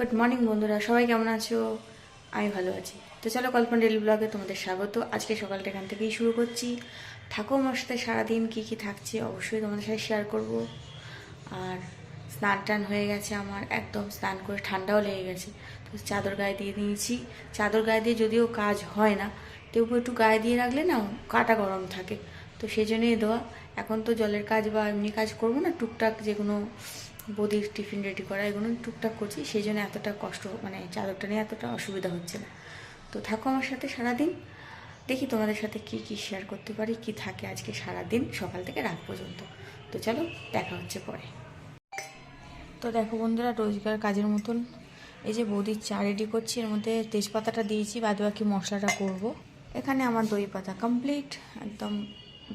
Good morning বন্ধুরা, সবাই কেমন আছো? আমি ভালো আছি। তো চলো কল্পনা ডেলি ব্লগে তোমাদের স্বাগত। আজকে সকালটা এখান থেকেই শুরু করছি। থাকো আমার সাথে সারাদিন কী কী থাকছে অবশ্যই তোমাদের সাথে শেয়ার করব। আর স্নান টান হয়ে গেছে আমার, একদম স্নান করে ঠান্ডাও লেগে গেছে। তো চাদর গায়ে দিয়ে নিয়েছি। চাদর গায়ে দিয়ে যদিও কাজ হয় না, তবু একটু গায়ে দিয়ে রাখলে না কাটা গরম থাকে, তো সেই জন্যই দেওয়া। এখন তো জলের কাজ বা এমনি কাজ করবো না, টুকটাক যেগুলো বদির টিফিন রেডি করা এগুলো টুকটাক করছি, সেই জন্য এতটা কষ্ট মানে চাদরটা নিয়ে এতটা অসুবিধা হচ্ছে না। তো থাকো আমার সাথে সারাদিন, দেখি তোমাদের সাথে কি কি শেয়ার করতে পারি, কি থাকে আজকে সারাদিন সকাল থেকে রাত পর্যন্ত। তো চলো দেখা হচ্ছে পরে। তো দেখো বন্ধুরা, রোজগার কাজের মতন এই যে বৌদির চা রেডি করছি, এর মধ্যে তেজপাতাটা দিয়েছি, বাকি মশলাটা করব। এখানে আমার দই পাতা কমপ্লিট, একদম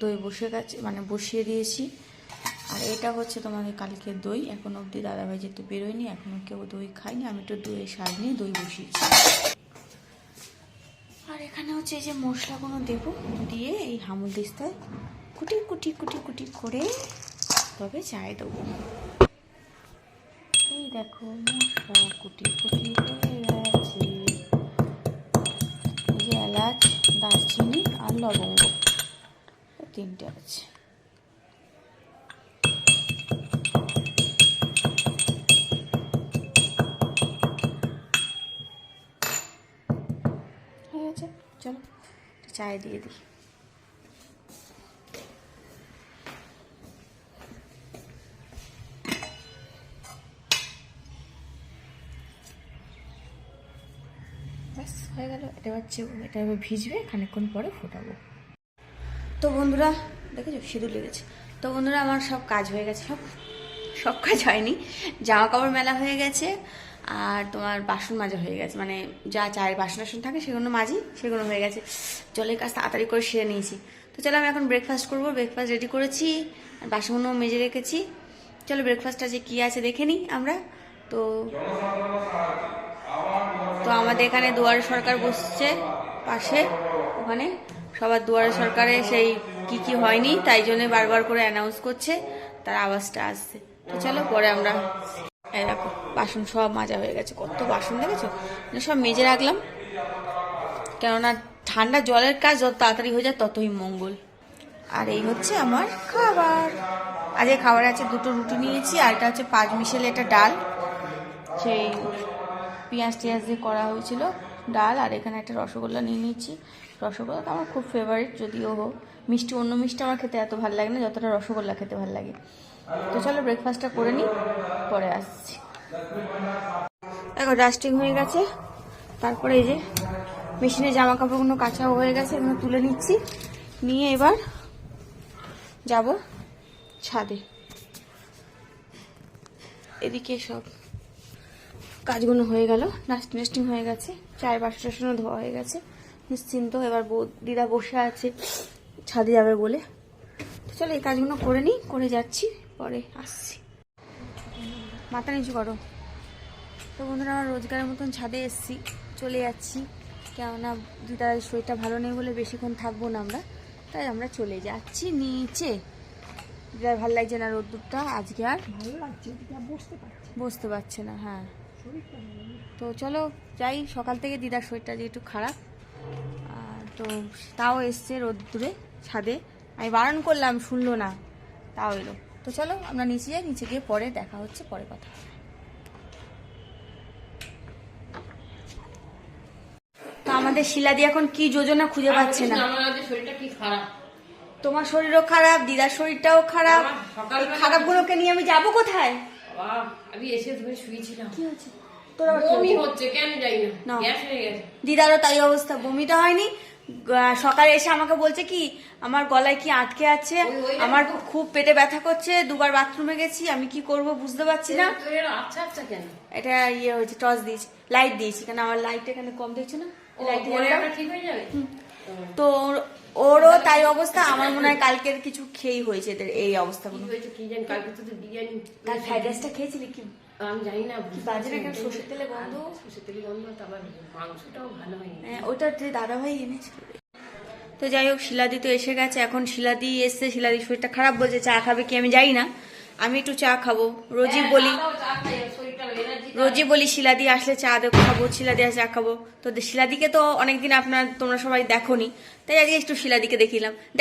দই বসে গেছে, মানে বসিয়ে দিয়েছি। আর এটা হচ্ছে তোমাদের কালকের দই, এখন অবধি দাদাভাই যেহেতু বেরোয়নি, এখনও কেউ দই খায়নি, আমি একটু দইয়ের স্বাদ নিয়ে দই বসিয়েছি। আর এখানে হচ্ছে এই যে মশলাগুলো দেবো, দিয়ে এই হামুল দিস্তায় কুটি কুটি কুটি কুটি করে তবে চায়ে দেবো। এই দেখো মশলা কুটি কুটি হয়ে গেছে। এই যে এলাচ, দারচিনি আর লবঙ্গ, তিনটে আছে। হয়ে গেছে, চলো চায়ে দিয়ে দিই। ব্যাস হয়ে গেল। এটা হচ্ছে, এটা এবার ভিজবে, খানিকক্ষণ পরে ফোটাবো। তো বন্ধুরা দেখেছো সিঁদুর লেগেছে। তো বন্ধুরা আমার সব কাজ হয়ে গেছে, সব কাজ হয়নি, জামা কাপড় মেলা হয়ে গেছে, আর তোমার বাসন মাজা হয়ে গেছে, মানে যা চায়ের বাসন টাসন থাকে সেগুলো মাজি, সেগুলো হয়ে গেছে। জলের কাজ তাড়াতাড়ি করে সেরে নিয়েছি। তো চলো আমি এখন ব্রেকফাস্ট করবো, ব্রেকফাস্ট রেডি করেছি, আর বাসনগুলো মেজে রেখেছি। চলো ব্রেকফাস্টটা যে কী আছে দেখে নিই আমরা। তো তো আমাদের এখানে দুয়ারে সরকার বসছে পাশে, ওখানে সবার দুয়ারে সরকারে সেই কি কি হয়নি, তাই জন্য বারবার করে অ্যানাউন্স করছে, তার আওয়াজটা আসছে। তো চলো পরে আমরা, এই দেখো বাসন সব মাজা হয়ে গেছে, কত বাসন দেখেছো, সব মেজে রাখলাম, কেননা ঠান্ডা জলের কাজ যত তাড়াতাড়ি হয়ে যায় ততই মঙ্গল। আর এই হচ্ছে আমার খাবার। আজকে খাবার আছে দুটো রুটি নিয়েছি, আর এটা হচ্ছে 5 মিশেলে একটা ডাল, সেই পেঁয়াজ টিয়াজ দিয়ে করা হয়েছিল ডাল। আর এখানে একটা রসগোল্লা নিয়ে নিয়েছি। রসগোল্লা তো আমার খুব ফেভারিট, যদিও হোক মিষ্টি, অন্য মিষ্টি আমার খেতে এত ভালো লাগে না যতটা রসগোল্লা খেতে ভালো লাগে। তো চলো ব্রেকফাস্টটা করে নিই, পরে আসছি। এখন ডাস্টিং হয়ে গেছে, তারপরে এই যে মেশিনে জামা কাপড়গুলো কাঁচাও হয়ে গেছে, এগুলো তুলে নিচ্ছি, নিয়ে এবার যাব ছাদে। এদিকে সব কাজগুলো হয়ে গেল, ডাস্টিং হয়ে গেছে, চায়ের বাসন টাসনও ধোয়া হয়ে গেছে, নিশ্চিন্ত। এবার দিদা বসে আছে ছাদে যাবে বলে। তো চলো এই কাজগুলো করে নিই, করে যাচ্ছি, পরে আসছি। মাথা নিচু করো। তো বন্ধুরা আমার রোজগারের মতন ছাদে এসছি, চলে যাচ্ছি, কেননা দিদার শরীরটা ভালো নেই বলে বেশিক্ষণ থাকবো না আমরা, তাই আমরা চলে যাচ্ছি নিচে। দিদার ভালো লাগছে না রোদ্দুরটা আজকে, আর ভালো লাগছে, বসতে পারছে না। হ্যাঁ তো চলো যাই, সকাল থেকে দিদার শরীরটা যে একটু খারাপ, তো তাও এসছে রোদ্দুরে ছাদে, আমি বারণ করলাম শুনলো না, তাও এলো। তো চলো আমরা নিচে যাই, নিচে গিয়ে পরে দেখা হচ্ছে, পরে কথা। তো আমাদের শিলাদি এখন কি যোজনা খুঁজে পাচ্ছে না। তোমার শরীরও খারাপ, দিদার শরীরটাও খারাপ, খারাপগুলোকে নিয়ে আমি যাবো কোথায়? আমি এসে ধরে শুয়েছিলাম। কি হচ্ছে? বমি হচ্ছে, কেন যাই না, গ্যাস হয়ে গেছে। দিদারও তাই অবস্থা, বমিটা হয়নি, সকালে এসে আমাকে বলছে কি আমার গলায় কি আটকে আছে, আমার খুব পেটে ব্যথা করছে, দুবার বাথরুমে গেছি, আমি কি করব বুঝতে পারছি না। আচ্ছা আচ্ছা, কেন এটা ইয়ে হয়েছে, টর্চ দিয়েছি, লাইট দিয়েছি, কেন আমার লাইট এখানে কম দেখছো না, ঠিক হয়ে যাবে। তো ওরও তাই অবস্থা, আমার মনে হয় কালকের কিছু খেয়েই হয়েছে এদের এই অবস্থাগুলো। কি জানি, কালকে তো বিরিয়ানি, কাল ফ্রাইড রাইসটা খেয়েছিলি কি? আমি জানি না, বাজে না, কেন সর্ষের তেলে গন্ধ, সর্ষের তেলে গন্ধ, তারপর মাংসটাও ভালো হয়নি। হ্যাঁ ওটা যে দাদাভাই এনেছিল। তো যাই হোক শিলাদি তো এসে গেছে, এখন শিলাদি এসছে, শিলাদি শরীরটা খারাপ বলছে, চা খাবে কি আমি জানি না, আমি একটু চা খাবো, রোজই বলি। শরীরটা এনার্জি রোজই বলি শিলাদি আসলে চা খাবো, শিলাদি আসলে চা খাবো। তো শিলাদিকে তো অনেকদিন তোমরা সবাই দেখোনি, তাই আজকে একটু শিলাদিকে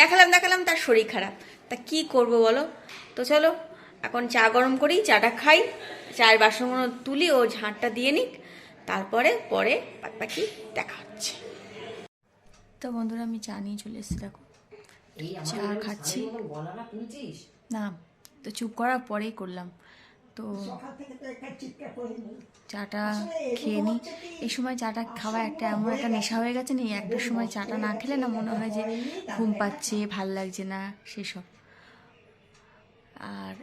দেখালাম তার শরীর খারাপ। তা কি করব বলো? তো চলো এখন চা গরম করি, চাটা খাই, চায়ের বাসনগুলো তুলি, ও ঝাঁটটা দিয়ে নিক, তারপরে বাদ বাকি দেখা হচ্ছে। তো বন্ধুরা আমি চা নিয়ে চলে এসেছি, দেখো চা খাচ্ছি। না তো চুপ করার পরেই করলাম। তো চাটা খেয়ে নিই। এই সময় চাটা খাওয়া এমন একটা নেশা হয়ে গেছে, না একটা সময় চাটা না খেলে না মনে হয় যে ঘুম পাচ্ছে, ভাল লাগছে না সেসব। আর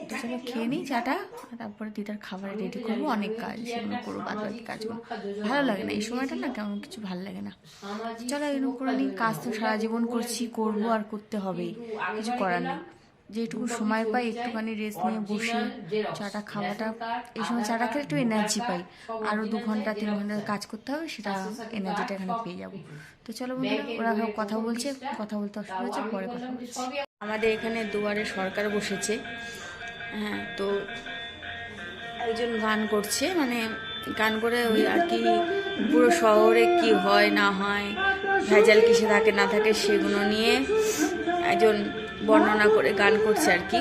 তো চলো খেয়ে নিই চাটা, তারপরে দিদার খাবার রেডি করবো, অনেক কাজ সেগুলো করবো, বাদ বাকি কাজগুলো ভালো লাগে না এই সময়টা, না কেমন কিছু ভালো লাগে না। চলো এগুলো করে নিই, কাজ তো সারা জীবন করবো আর করতে হবেই, কিছু করার নেই। যেটুকু সময় পাই একটুখানি রেস্ট নিয়ে বসে চাটা খাওয়াটা, এই সময় চাটা খেলে একটু এনার্জি পাই, আরও 2 ঘন্টা 3 ঘন্টা কাজ করতে হবে, সেটা এনার্জিটা এখানে পেয়ে যাবো। তো চলো বন্ধুরা, ওরা কথা বলতে অসুবিধা হচ্ছে, পরে কথা বলছি। আমাদের এখানে দুয়ারে সরকার বসেছে, হ্যাঁ, তো একজন গান করছে, মানে গান করে ওই আর কি পুরো শহরে কি হয় না হয়, ভেজাল কিসে থাকে না থাকে সেগুলো নিয়ে একজন বর্ণনা করে গান করছে আর কি,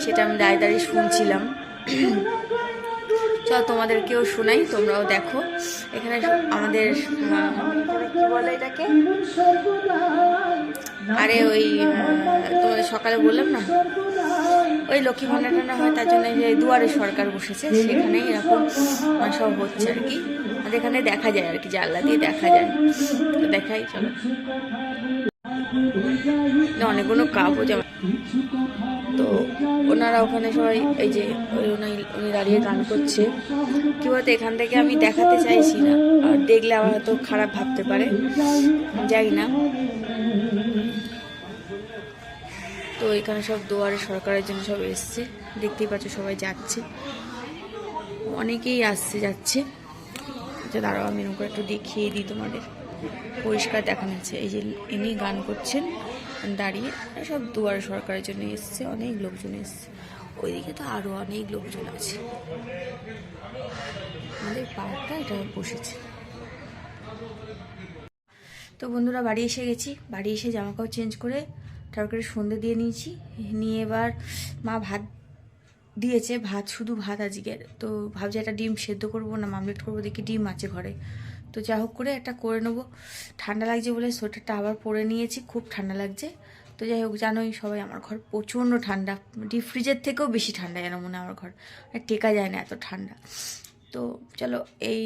সেটা আমি দাঁড়িয়ে শুনছিলাম। চল তোমাদেরকেও শোনাই, তোমরাও দেখো। এখানে আমাদের কি বলে এটাকে, আরে ওই তোমাদের সকালে বললাম না, ওই লক্ষ্মী ভান্ডার টান্ডার হয়, তার জন্য যে দুয়ারে সরকার বসেছে, সেখানে এরকম সব হচ্ছে আর কি। আর এখানে দেখা যায় আর কি, জানলা দিয়ে দেখা যায়, তো দেখাই চলো। অনেকগুলো কাপও যেমন, তো ওনারা ওখানে সবাই এই যে উনি দাঁড়িয়ে গান করছে। কি বলতো, এখান থেকে আমি দেখাতে চাইছি না, আর দেখলে আবার হয়তো খারাপ ভাবতে পারে, যাই না। তো এখানে সব দুয়ারে সরকারের জন্য সব এসছে, দেখতেই পাচ্ছ সবাই যাচ্ছে, অনেকেই আসছে যাচ্ছে। দাঁড়াও আমি এরকম করে একটু দেখিয়ে দিই তোমাদের, পরিষ্কার দেখানো যাচ্ছে। এই যে ইনি গান করছেন দাঁড়িয়ে, সব দুয়ারে সরকারের জন্য এসছে, অনেক লোকজন এসছে। ওইদিকে তো আরও অনেক লোকজন আছে, আমাদের পার্কটা এটা বসেছে। তো বন্ধুরা বাড়ি এসে গেছি, বাড়ি এসে জামাকাপড় চেঞ্জ করে তারপরে সন্ধে দিয়ে নিয়েছি, নিয়ে এবার মা ভাত দিয়েছে, শুধু ভাত আজকের। তো ভাবছি একটা ডিম সেদ্ধ করবো না মামলেট করবো, দেখি ডিম আছে ঘরে, তো যা হোক করে একটা করে নেবো। ঠান্ডা লাগছে বলে সোয়েটারটা আবার পরে নিয়েছি, খুব ঠান্ডা লাগছে। তো যাই হোক, জানোই সবাই আমার ঘর প্রচণ্ড ঠান্ডা, ডিপ ফ্রিজের থেকেও বেশি ঠান্ডা যেন মনে হয় আমার ঘর, টেকা যায় না এত ঠান্ডা। তো চলো এই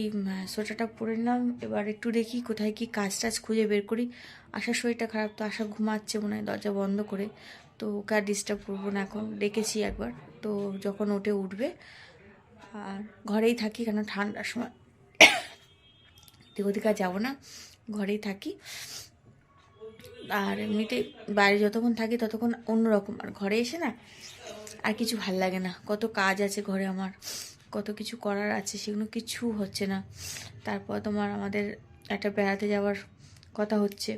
সোয়েটারটা পরে নিলাম, এবার একটু দেখি কোথায় কি কাজ টাজ খুঁজে বের করি। আশার শরীরটা খারাপ, তো আশা ঘুমাচ্ছে মনে হয় দরজা বন্ধ করে, তো ওকে আর ডিস্টার্ব করবো না, এখন ডেকেছি একবার, তো যখন উঠবে। আর ঘরেই থাকি, কেন ঠান্ডার সময় ওদিকে আর যাবো না, ঘরেই থাকি। আর এমনিতে বাইরে যতক্ষণ থাকি ততক্ষণ অন্যরকম, আর ঘরে এসে না আর কিছু ভাল লাগে না, কত কাজ আছে ঘরে আমার, কত কিছু করার আছে, সেগুলো কিছু হচ্ছে না। তারপর তোমার আমাদের একটা বেড়াতে যাওয়ার কথা হচ্ছে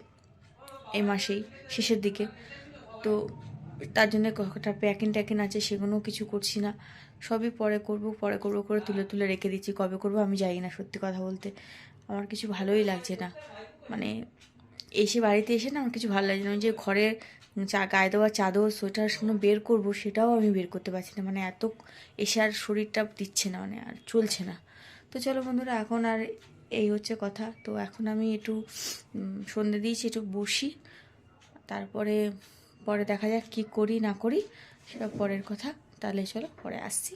এই মাসেই শেষের দিকে, তো তার জন্য কটা প্যাকিং আছে, সেগুলোও কিছু করছি না, সবই পরে করব করে তুলে রেখে দিচ্ছি। কবে করব আমি জানি না, সত্যি কথা বলতে আমার কিছু ভালোই লাগছে না, মানে বাড়িতে এসে না আমার কিছু ভালো লাগছে না। যে ঘরে গায়ে দেওয়া চাদর সোয়েটার সেগুলো বের করবো, সেটাও আমি বের করতে পারছি না, মানে এত এসে আর শরীরটা দিচ্ছে না, মানে আর চলছে না। তো চলো বন্ধুরা, এখন আর এই হচ্ছে কথা। তো এখন আমি একটু সন্ধে দিয়েছি, একটু বসি, তারপরে পরে দেখা যাক কি করি না করি, সেটা পরের কথা। তাহলে চলো পরে আসছি।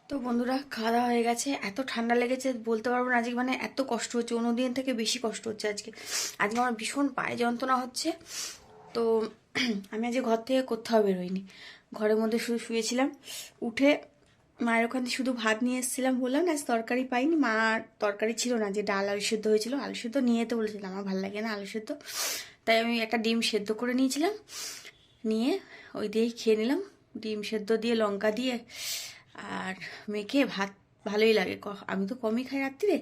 তো বন্ধুরা খাওয়া দাওয়া হয়ে গেছে, এত ঠান্ডা লেগেছে বলতে পারবো না আজকে, মানে এত কষ্ট হচ্ছে, অন্যদিন থেকে বেশি কষ্ট হচ্ছে আজকে আমার ভীষণ পায়ে যন্ত্রণা হচ্ছে। তো আমি আজকে ঘর থেকে কোথাও বেরোইনি, ঘরের মধ্যে শুধু শুয়েছিলাম। উঠে মায়ের ওখান থেকে শুধু ভাত নিয়ে এসেছিলাম, বললাম না তরকারি পাইনি, মা তরকারি ছিল না, যে ডাল আলু সেদ্ধ হয়েছিল, আলু সেদ্ধ নিয়ে যেতে বলেছিলাম, আমার ভালো লাগে না আলু সেদ্ধ, তাই আমি একটা ডিম সেদ্ধ করে নিয়েছিলাম, নিয়ে ওই দিয়েই খেয়ে নিলাম, ডিম সেদ্ধ দিয়ে লঙ্কা দিয়ে আর মেখে ভাত, ভালোই লাগে, আমি তো কমই খাই রাত্রিরে,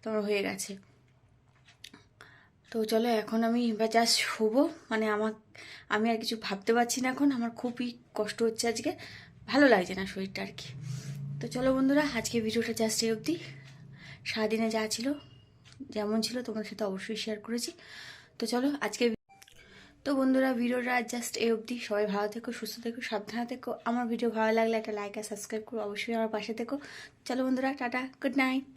তোমার হয়ে গেছে। তো চলো এখন আমি জাস্ট শোবো, মানে আমি আর কিছু ভাবতে পারছি না এখন, আমার খুবই কষ্ট হচ্ছে আজকে, ভালো লাগছে না শরীরটা আর কি। তো চলো বন্ধুরা, আজকে ভিডিওটা জাস্ট এই অবধি। সারাদিনে যা ছিল যেমন ছিল তোমাদের সাথে অবশ্যই শেয়ার করেছি। তো চলো আজকে তো বন্ধুরা, ভিডিওটা জাস্ট এই অবধি। সবাই ভালো থেকো, সুস্থ থেকো, সাবধানে থেকো। আমার ভিডিও ভালো লাগলে একটা লাইক আর সাবস্ক্রাইব করো, অবশ্যই আমার পাশে থেকো। চলো বন্ধুরা, টাটা, গুড নাইট।